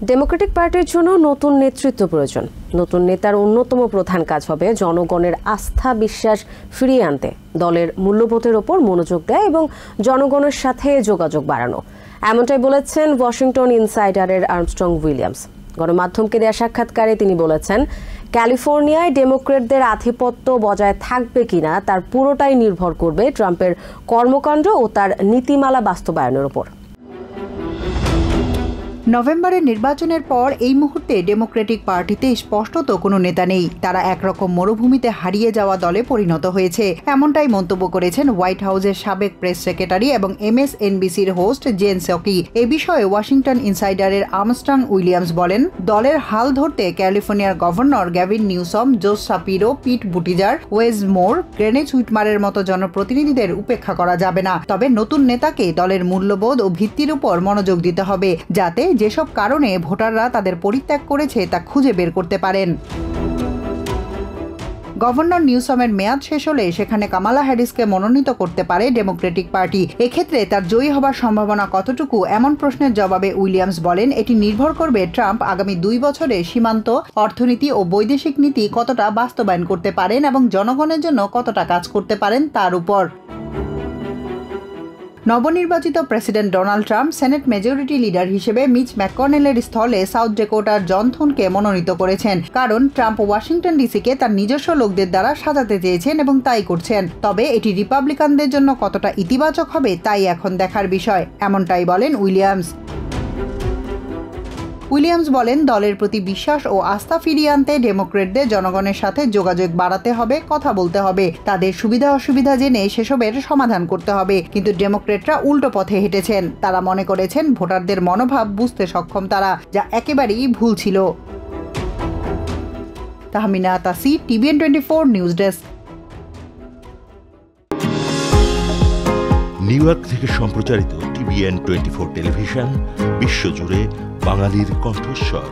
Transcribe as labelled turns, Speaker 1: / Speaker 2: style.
Speaker 1: Democratic পার্টির জন্য নতুন নেতৃত্ব প্রয়োজন। নতুন নেতার অন্যতম প্রধান কাজ হবে জনগণের আস্থা বিশ্বাস ফিরিয়ে আনতে, দলের মূল্যবোধের ওপর মনোযোগ দেয় এবং জনগণের সাথে যোগাযোগ বাড়ানো। এমনটাই বলেছেন ওয়াশিংটন ইনসাইডারের আর্মস্ট্রং উইলিয়ামস। গণমাধ্যমকে দেওয়া সাক্ষাৎকারে তিনি বলেছেন, ক্যালিফোর্নিয়ায় ডেমোক্রেটদের আধিপত্য বজায় থাকবে কিনা তার পুরোটাই নির্ভর করবে ট্রাম্পের কর্মকাণ্ড ও তার নীতিমালা বাস্তবায়নের উপর।
Speaker 2: নভেম্বরের নির্বাচনের পর এই মুহূর্তে ডেমোক্রেটিক পার্টিতে স্পষ্টত কোনো নেতা নেই। তারা একরকম মরুভূমিতে হারিয়ে যাওয়া দলে পরিণত হয়েছে, এমনটাই মন্তব্য করেছেন হোয়াইট হাউসের সাবেক প্রেস সেক্রেটারি এবং MSNBCর হোস্ট জেন সকি। এ বিষয়ে ওয়াশিংটন ইনসাইডারের আর্মস্ট্রং উইলিয়ামস বলেন, দলের হাল ধরতে ক্যালিফোর্নিয়ার গভর্নর গ্যাভিন নিউসম, জোস শাপিরো, পিট বুটিজার, ওয়েজ মোর, গ্রেনেড হুইটমারের মতো জনপ্রতিনিধিদের উপেক্ষা করা যাবে না। তবে নতুন নেতাকে দলের মূল্যবোধ ও ভিত্তির উপর মনোযোগ দিতে হবে, যাতে যেসব কারণে ভোটাররা তাদের পরিত্যাগ করেছে তা খুঁজে বের করতে পারেন। গভর্নর নিউসমের মেয়াদ শেষ হলে সেখানে কামালা হ্যারিসকে মনোনীত করতে পারে ডেমোক্রেটিক পার্টি। এক্ষেত্রে তার জয়ী হবার সম্ভাবনা কতটুকু, এমন প্রশ্নের জবাবে উইলিয়ামস বলেন, এটি নির্ভর করবে ট্রাম্প আগামী 2 বছরে সীমান্ত, অর্থনীতি ও বৈদেশিক নীতি কতটা বাস্তবায়ন করতে পারেন এবং জনগণের জন্য কতটা কাজ করতে পারেন তার উপর। নবনির্বাচিত president Donald Trump senate majority leader হিসেবে মিচ ম্যাককনেলের স্থলে সাউথ ডেকোটার জন থুনকে মনোনীত করেছেন, কারণ ট্রাম্প ওয়াশিংটন ডিসিকে তার নিজস্ব লোকদের দ্বারা সাজাতে চেয়েছেন এবং তাই করছেন। তবে এটি রিপাবলিকানদের জন্য কতটা ইতিবাচক হবে তাই এখন দেখার বিষয়, এমনটাই বলেন উইলিয়ামস। উইলিয়ামস বলেন, দলের প্রতি বিশ্বাস ও আস্থা ফিরিয়ে আনতে ডেমোক্রেটদের জনগণের সাথে যোগাযোগ বাড়াতে হবে, কথা বলতে হবে, তাদের সুবিধা অসুবিধা জেনে সেসবের সমাধান করতে হবে। কিন্তু ডেমোক্রেটরা উল্টো পথে হেঁটেছেন। তারা মনে করেছেন ভোটারদের মনোভাব বুঝতে সক্ষম তারা, যা একেবারেই ভুল ছিল। Tahmina Tashi, TVN 24 news desk.
Speaker 3: New York থেকে সম্প্রচারিত TVN 24 টেলিভিশন বিশ্বজুড়ে বাঙালির কণ্ঠস্বর।